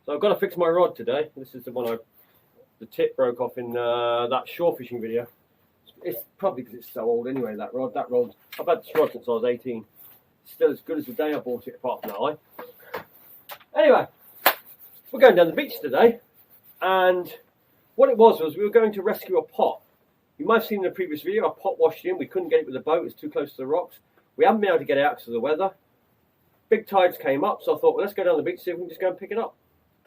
So I've got to fix my rod today. This is the one the tip broke off in that shore fishing video. It's probably because it's so old anyway, that rod. I've had this rod since I was 18. Still as good as the day I bought it, apart from that eye. Anyway, we're going down the beach today. And what it was we were going to rescue a pot. You might have seen in the previous video, a pot washed in. We couldn't get it with the boat. It was too close to the rocks. We haven't been able to get it out because of the weather. Big tides came up, so I thought, well, let's go down the beach, see if we can just go and pick it up.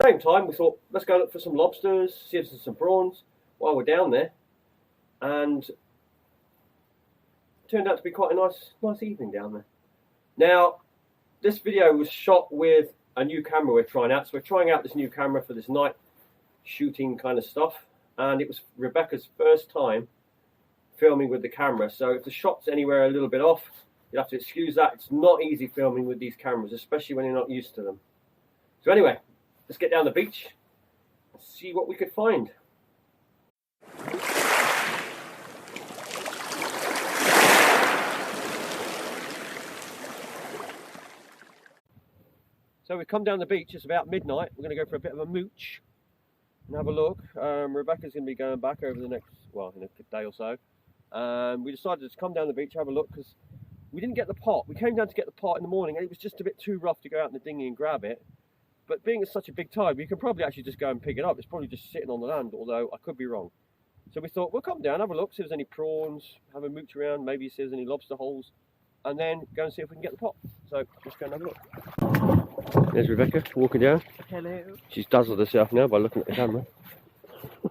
Same time, we thought, let's go look for some lobsters, see if there's some prawns while we're down there. And it turned out to be quite a nice evening down there. Now, this video was shot with a new camera we're trying out. So we're trying out this new camera for this night shooting kind of stuff. And it was Rebecca's first time filming with the camera. So if the shot's anywhere a little bit off, you'll have to excuse that. It's not easy filming with these cameras, especially when you're not used to them. So anyway, let's get down the beach and see what we could find. So we've come down the beach, it's about midnight. We're going to go for a bit of a mooch and have a look. Rebecca's going to be going back over the next, well, in a day or so. We decided to come down the beach, have a look, because we didn't get the pot. We came down to get the pot in the morning and it was just a bit too rough to go out in the dinghy and grab it. But being it's such a big tide, we can probably actually just go and pick it up. It's probably just sitting on the land, although I could be wrong. So we thought, we'll come down, have a look, see if there's any prawns, have a mooch around, maybe see if there's any lobster holes, and then go and see if we can get the pot. So let's go and have a look. There's Rebecca walking down. Hello. She's dazzled herself now by looking at the camera.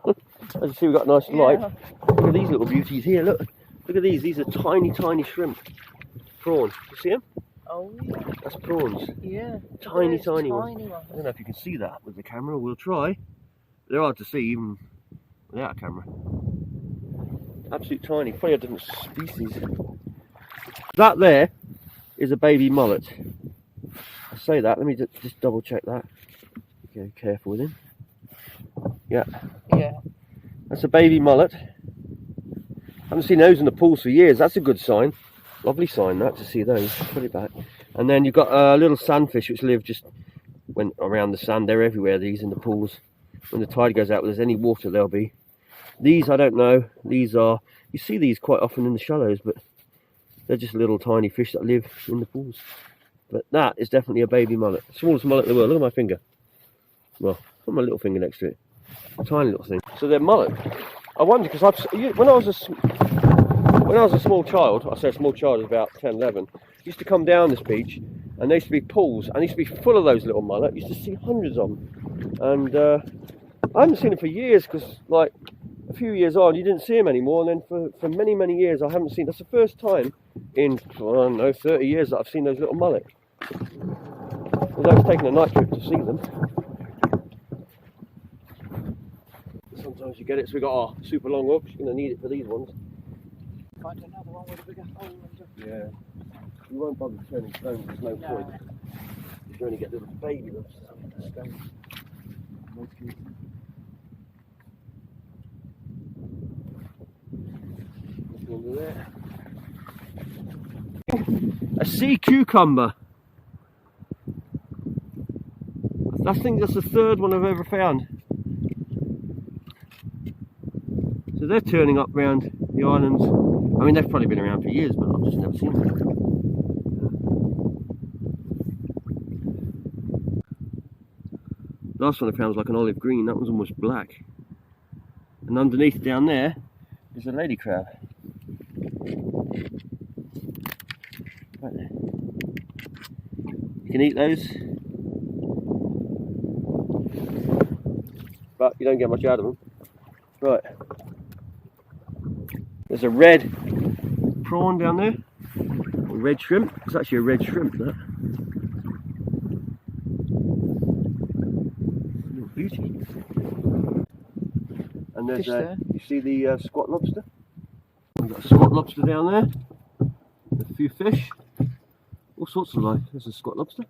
As you see, we've got a nice light. Look at these little beauties here, look. Look at these are tiny, tiny shrimp. Prawns, you see them? Oh yeah. That's prawns. Yeah. Tiny, tiny ones. ones. I don't know if you can see that with the camera, we'll try. They're hard to see even without a camera. Absolute tiny, probably a different species. That there is a baby mullet. I say that, let me just double check that. Okay, careful with him. Yeah. Yeah. That's a baby mullet. I haven't seen those in the pools for years. That's a good sign. Lovely sign that, to see those. Put it back. And then you've got little sandfish which live just around the sand. They're everywhere, these in the pools. When the tide goes out, if there's any water, there'll be. These, I don't know. These are, you see these quite often in the shallows, but they're just little tiny fish that live in the pools. But that is definitely a baby mullet. Smallest mullet in the world. Look at my finger. Well, put my little finger next to it. A tiny little thing. So they're mullet. I wonder, because when I was a small child, I say a small child, about 10, 11, used to come down this beach, and there used to be pools, and used to be full of those little mullet. Used to see hundreds of them, and I haven't seen them for years, because like a few years on, you didn't see them anymore, and then for many, many years, I haven't seen. That's the first time in, I don't know, 30 years that I've seen those little mullet. Although it's taken a night trip to see them. Sometimes you get it, so we've got our super long hook. You're going to need it for these ones. Find another one with a bigger hole. Yeah. You won't bother turning stones, there's no point. You only get little baby lobsters on the stones. Nothing under there. A sea cucumber. I think that's the third one I've ever found. So they're turning up around the islands. I mean, they've probably been around for years, but I've just never seen them. Last one I found was like an olive green. That one's almost black. And underneath down there is a lady crab. Right there. You can eat those, but you don't get much out of them. Right. There's a red prawn down there, or red shrimp. It's actually a red shrimp, that. Little beauty. And there's you see the squat lobster. We've got a squat lobster down there. A few fish. All sorts of life. There's a squat lobster.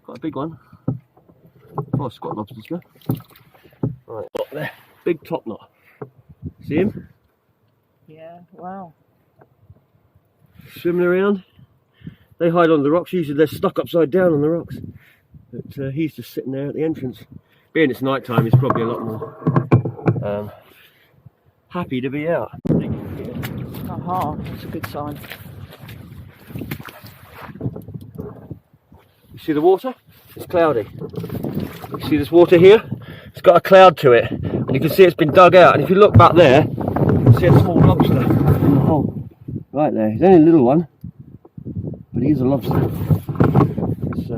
Quite a big one. 5 squat lobsters there. Right, up there. Big top knot. See him? Yeah, wow. Swimming around. They hide on the rocks. Usually they're stuck upside down on the rocks. But he's just sitting there at the entrance. Being it's night time, he's probably a lot more happy to be out. Aha, that's a good sign. You see the water? It's cloudy. You see this water here? It's got a cloud to it, and you can see it's been dug out. And if you look back there, you can see a small lobster in the hole. Right there. He's only a little one, but he is a lobster. It's,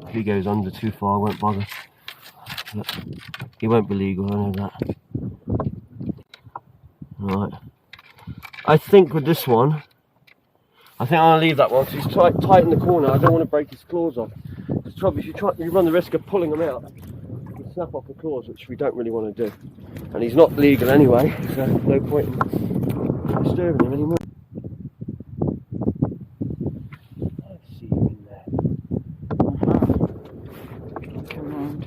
if he goes under too far, I won't bother. But he won't be legal, I know that. Right. I think with this one, I think I'll leave that one because he's tight in the corner. I don't want to break his claws off. The trouble is you run the risk of pulling him out. You snap off the claws, which we don't really want to do. And he's not legal anyway, so no point in disturbing him anymore. I see you in there. Come on.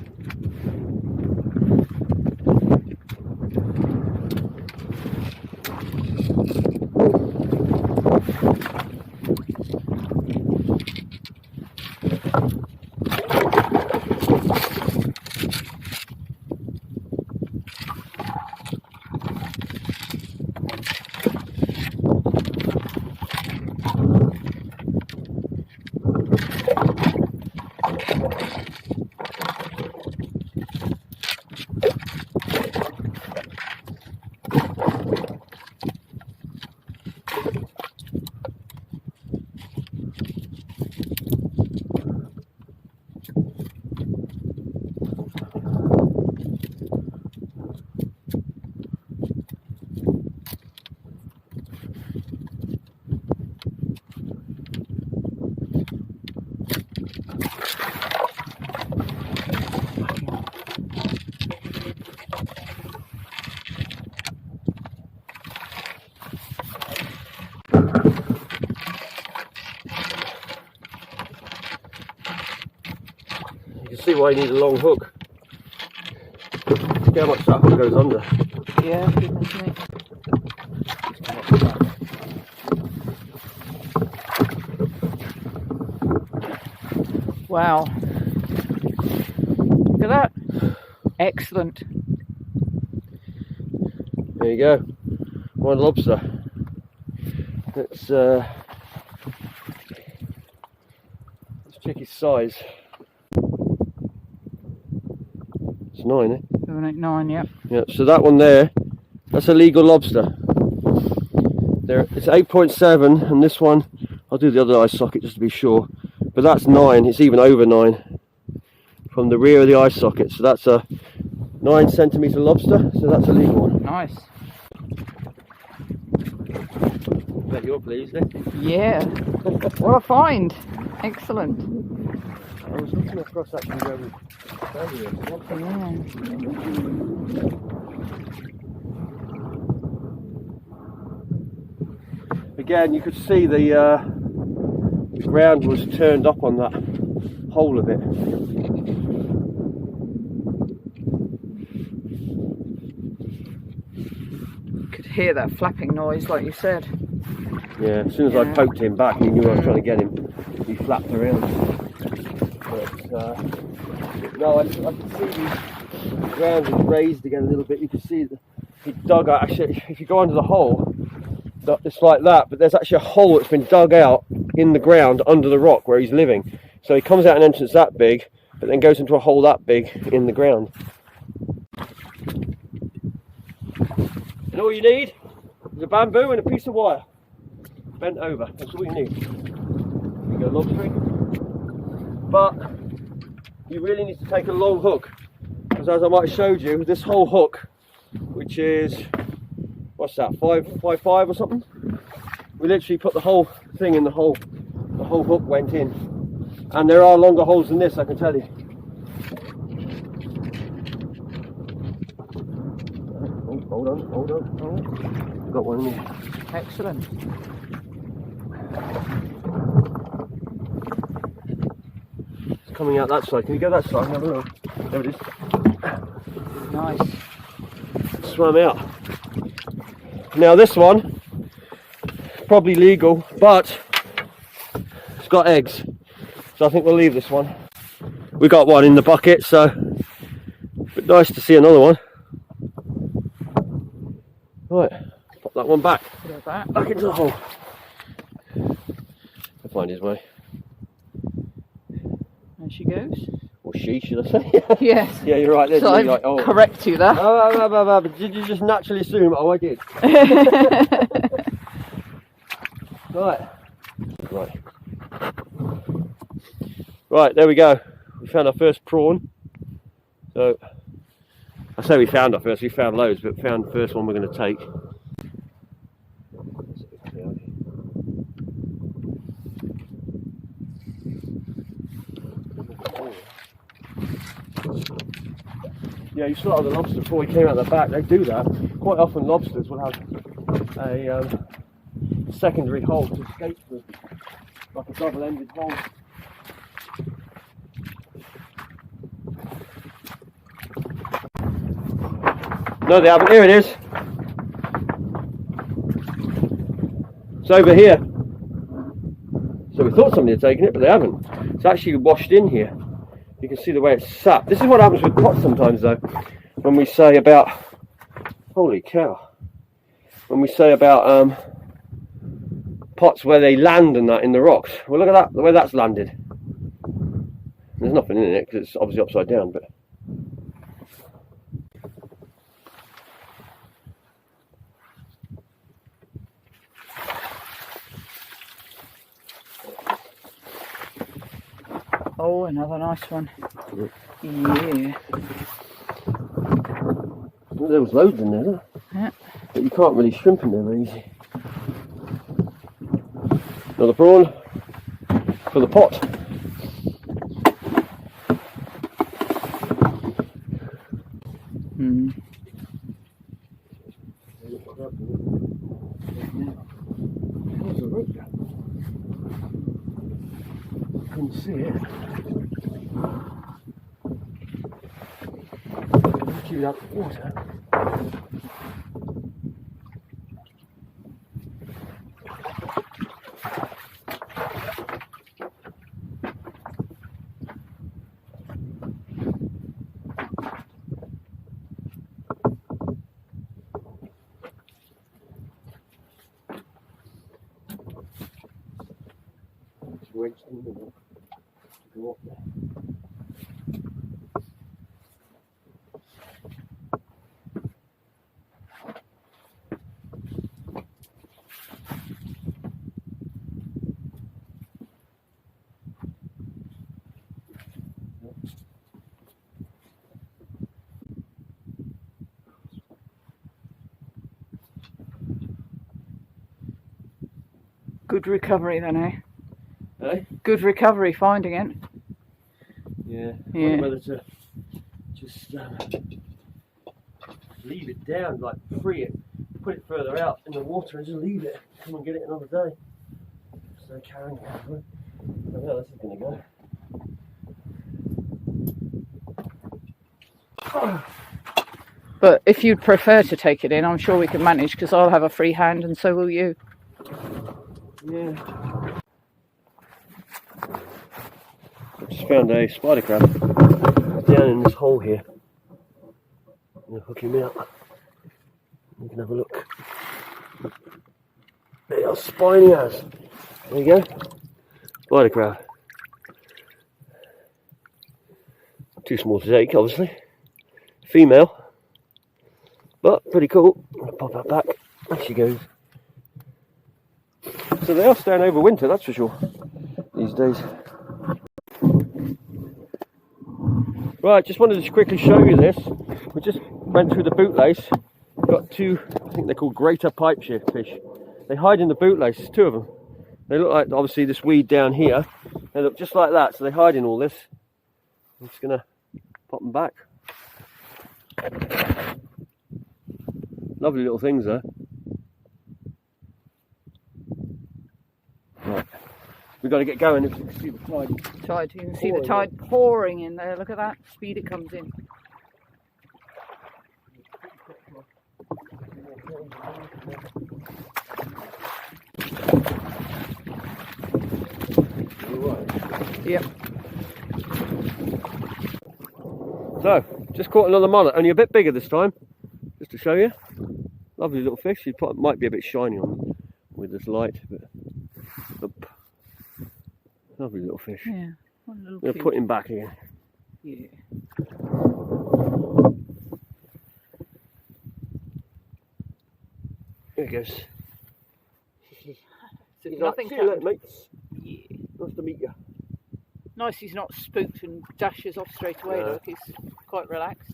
You can see why you need a long hook. Look how much that hook goes under. Yeah, goodness me. Wow. Look at that. Excellent. There you go. One lobster. Let's check his size. It's 9, eh? 7, 8, 9, yep. Yep, so that one there, that's a legal lobster. There, it's 8.7, and this one, I'll do the other eye socket just to be sure, but that's 9, it's even over 9 from the rear of the eye socket, so that's a 9 centimetre lobster, so that's a legal one. Nice. Bet you're pleased, eh? Yeah. What a find. Excellent. I was looking across actually where we Again, you could see the ground was turned up on that hole a bit. Could hear that flapping noise, like you said. Yeah, as soon as I poked him back, he knew I was trying to get him. He flapped around. But no, I can see the ground is raised again a little bit. You can see that he dug out. Actually, if you go under the hole, it's like that. But there's actually a hole that's been dug out in the ground under the rock where he's living. So he comes out an entrance that big, but then goes into a hole that big in the ground. And all you need is a bamboo and a piece of wire bent over. That's all you need. You go lobstering, but you really need to take a long hook, because as I might have showed you, this whole hook, which is, what's that, 5.5 or something, we literally put the whole thing in the hole. The whole hook went in, and there are longer holes than this, I can tell you. Oh, hold on. Oh, got one in here. Excellent. It's coming out that side. Can you go that side and have a look? There it is. Nice. Swam out. Now this one, probably legal, but got eggs, so I think we'll leave this one. We got one in the bucket, so but nice to see another one. Right, pop that one back. Back into the hole. He'll find his way. There she goes. Or she, should I say? Yes. Yeah, you're right there. So like, correct you there. But did you just naturally assume? Oh, I did. Right, there we go. We found our first prawn. So, I say we found our first, we found loads, but found the first one we're going to take. Yeah, you saw the lobster before he came out the back. They do that. Quite often lobsters will have a secondary hole to escape through, like a double-ended hole. No, they haven't. Here it is. It's over here. So we thought somebody had taken it, but they haven't. It's actually washed in here. You can see the way it's sat. This is what happens with pots sometimes, though. When we say about, holy cow, when we say about pots where they land and that in the rocks. Well, look at that, the way that's landed. There's nothing in it because it's obviously upside down, but. Oh, another nice one. Yeah. Well, there was loads in there, Yeah. But you can't really shrimp in there very easy. Another prawn for the pot. Hmm. There's a rope there. Couldn't see it. Keep it out of the water. It's wedged in the water to go up there. Good recovery then, eh? Eh? Good recovery finding it. Yeah. I Yeah. wonder whether to just leave it down, like free it, put it further out in the water and just leave it. Come and get it another day. So carrying it out. I don't know how this is going to go. But if you'd prefer to take it in, I'm sure we can manage because I'll have a free hand and so will you. Yeah. I just found a spider crab down in this hole here. I'm going to hook him out. You can have a look. They are spiny as. There you go. Spider crab. Too small to take, obviously. Female. But pretty cool. I'm going to pop that back. There she goes. So they are staying over winter, that's for sure, these days. Right, just wanted to quickly show you this. We just went through the bootlace. Got two, I think they're called greater pipeshare fish. They hide in the bootlace, there's two of them. They look like, obviously, this weed down here. They look just like that, so they hide in all this. I'm just going to pop them back. Lovely little things, though. Right. We've got to get going if you can see the tide. You can see the tide pouring in there. Look at that speed it comes in. Yep. So, just caught another mullet, only a bit bigger this time, just to show you. Lovely little fish. He might be a bit shiny on with this light, but lovely little fish. Yeah. What a little I'm going to cute. put him back again. Yeah. There he goes. So He's nothing like, see you later, happened. mates. Yeah. Nice to meet you. Nice he's not spooked and dashes off straight away, No. look, he's quite relaxed.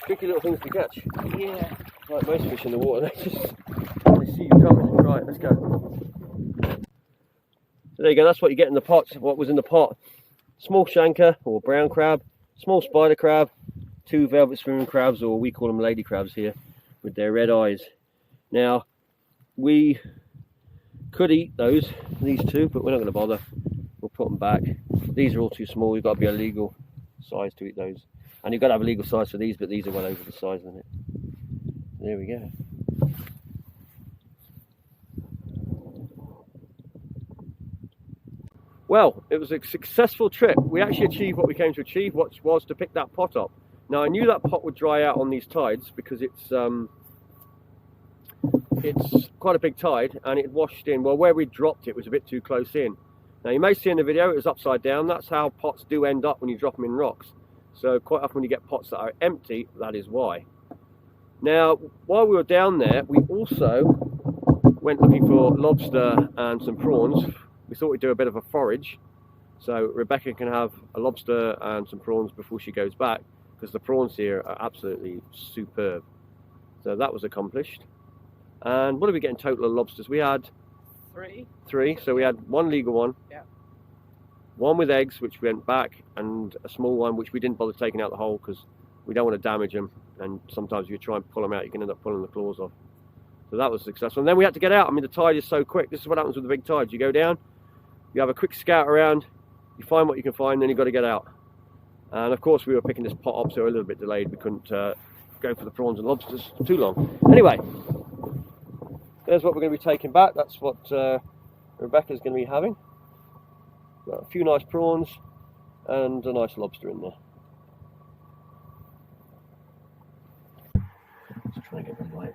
Tricky little things to catch. Yeah. Like most fish in the water, they see you coming. Right, let's go. So there you go, that's what you get in the pot, what was in the pot. Small shanker or brown crab, small spider crab, 2 velvet spoon crabs, or we call them lady crabs here, with their red eyes. Now, we could eat these 2, but we're not going to bother. We'll put them back. These are all too small, you've got to be a legal size to eat those. And you've got to have a legal size for these, but these are well over the size limit. There we go. Well, it was a successful trip. We actually achieved what we came to achieve, which was to pick that pot up. Now, I knew that pot would dry out on these tides because it's quite a big tide and it washed in. Well, where we dropped it was a bit too close in. Now, you may see in the video it was upside down. That's how pots do end up when you drop them in rocks. So quite often when you get pots that are empty, that is why. Now, while we were down there, we also went looking for lobster and some prawns. We thought we'd do a bit of a forage, so Rebecca can have a lobster and some prawns before she goes back, because the prawns here are absolutely superb. So that was accomplished. And what did we get in total of lobsters? We had 3. So we had 1 legal one, yeah, 1 with eggs, which went back, and a small one which we didn't bother taking out the hole because we don't want to damage them. And sometimes if you try and pull them out, you can end up pulling the claws off. So that was successful. And then we had to get out. I mean, the tide is so quick. This is what happens with the big tides. You go down, you have a quick scout around, you find what you can find, then you've got to get out. And of course, we were picking this pot up, so we were a little bit delayed. We couldn't go for the prawns and lobsters too long. Anyway, there's what we're going to be taking back. That's what Rebecca's going to be having. Got a few nice prawns and a nice lobster in there. Just trying to get the light.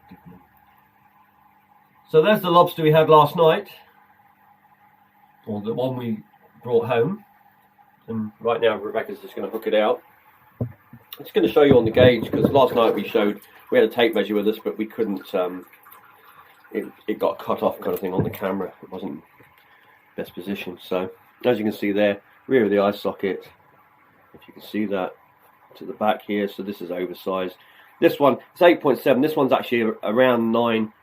So there's the lobster we had last night, or the one we brought home. And right now Rebecca's just going to hook it out. I'm just going to show you on the gauge, because last night we had a tape measure with us, but we couldn't, it got cut off kind of thing on the camera. It wasn't best position. So as you can see there, rear of the eye socket, if you can see that, to the back here. So this is oversized. This one, it's 8.7. This one's actually around 9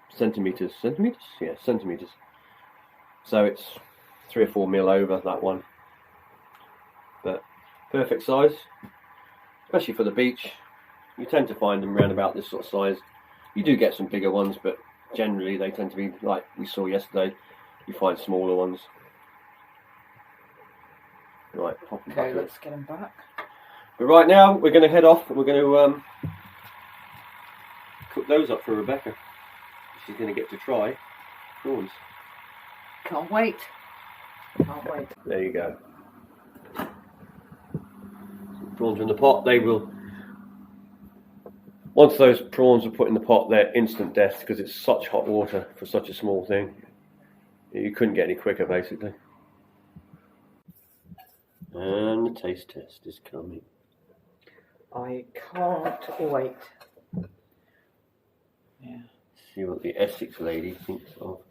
centimeters. Centimeters? Yeah, centimeters. So it's 3 or 4 mil over that one. But perfect size, especially for the beach. You tend to find them around about this sort of size. You do get some bigger ones, but generally they tend to be like we saw yesterday. You find smaller ones. Right, pop them back. Okay, let's get them back. But right now we're going to head off and we're going to cook those up for Rebecca. She's going to get to try prawns. Can't wait. Can't wait. There you go. Prawns are in the pot. They will. Once those prawns are put in the pot, they're instant death because it's such hot water for such a small thing. You couldn't get any quicker, basically. And the taste test is coming. I can't wait. Yeah. See what the Essex lady thinks of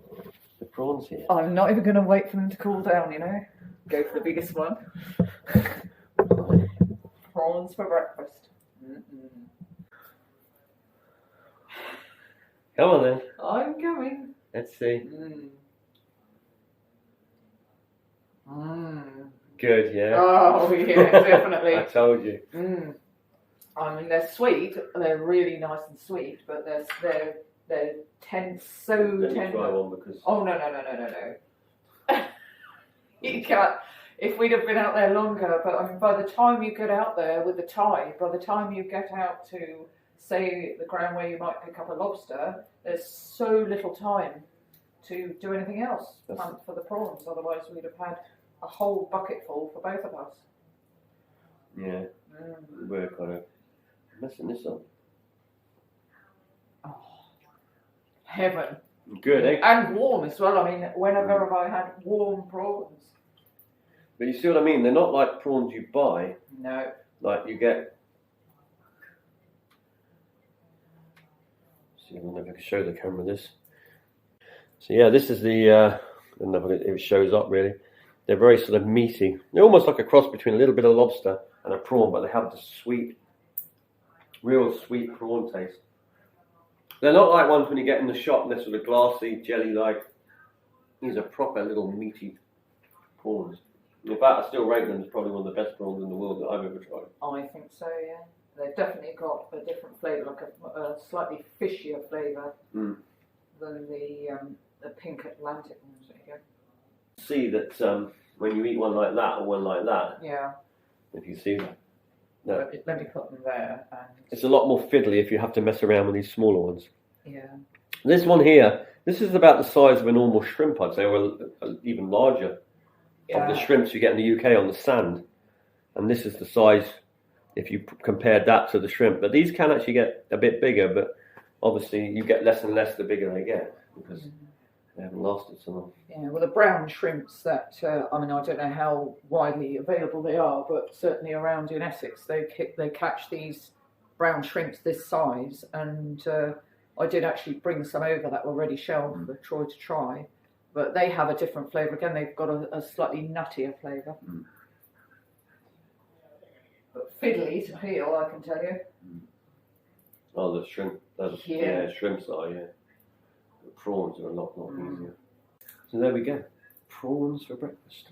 the prawns here. I'm not even going to wait for them to cool down, you know. Go for the biggest one. Prawns for breakfast. Mm-mm. Come on then. I'm coming. Let's see. Mm. Mm. Good, yeah. Oh yeah, definitely. I told you. Mm. I mean, they're sweet. They're really nice and sweet, but they're tense, so Let tender. me try one because. Oh no! You can't. If we'd have been out there longer, but I mean, by the time you get out there with the tide, by the time you get out to, say, the ground where you might pick up a lobster, there's so little time to do anything else. Hunt for the prawns. Otherwise, we'd have had a whole bucket full for both of us. Yeah, we're kind of messing this up. Oh, heaven. Good, eh? And warm as well. I mean, whenever have I had warm prawns? But you see what I mean? They're not like prawns you buy. No. Like you get. See, I don't know if I can show the camera this. So yeah, this is the. I don't know if it shows up really. They're very sort of meaty. They're almost like a cross between a little bit of lobster and a prawn, but they have the sweet, real sweet prawn taste. They're not like ones when you get in the shop, they're sort of glassy, jelly-like. These are proper little meaty prawns. In fact, I still rate them as probably one of the best prawns in the world that I've ever tried. I think so, yeah. They've definitely got a different flavour, like a slightly fishier flavour than the pink Atlantic ones. There you go. See that when you eat one like that or one like that, yeah. if you see that, no. Let me put them there. And it's a lot more fiddly if you have to mess around with these smaller ones. yeah. This one here, this is about the size of a normal shrimp, I'd say, or even larger of the shrimps you get in the UK on the sand. And this is the size if you compared that to the shrimp. But these can actually get a bit bigger, but obviously you get less and less the bigger they get because they haven't lasted so long. Yeah, well, the brown shrimps that, I mean, I don't know how widely available they are, but certainly around in Essex, they catch these brown shrimps this size, and I did actually bring some over that were already shelled for Troj to try, but they have a different flavour. Again, they've got a slightly nuttier flavour. But fiddly to peel, I can tell you. Oh, the shrimp. Yeah, shrimps are, yeah. The prawns are a lot easier. So there we go. Prawns for breakfast.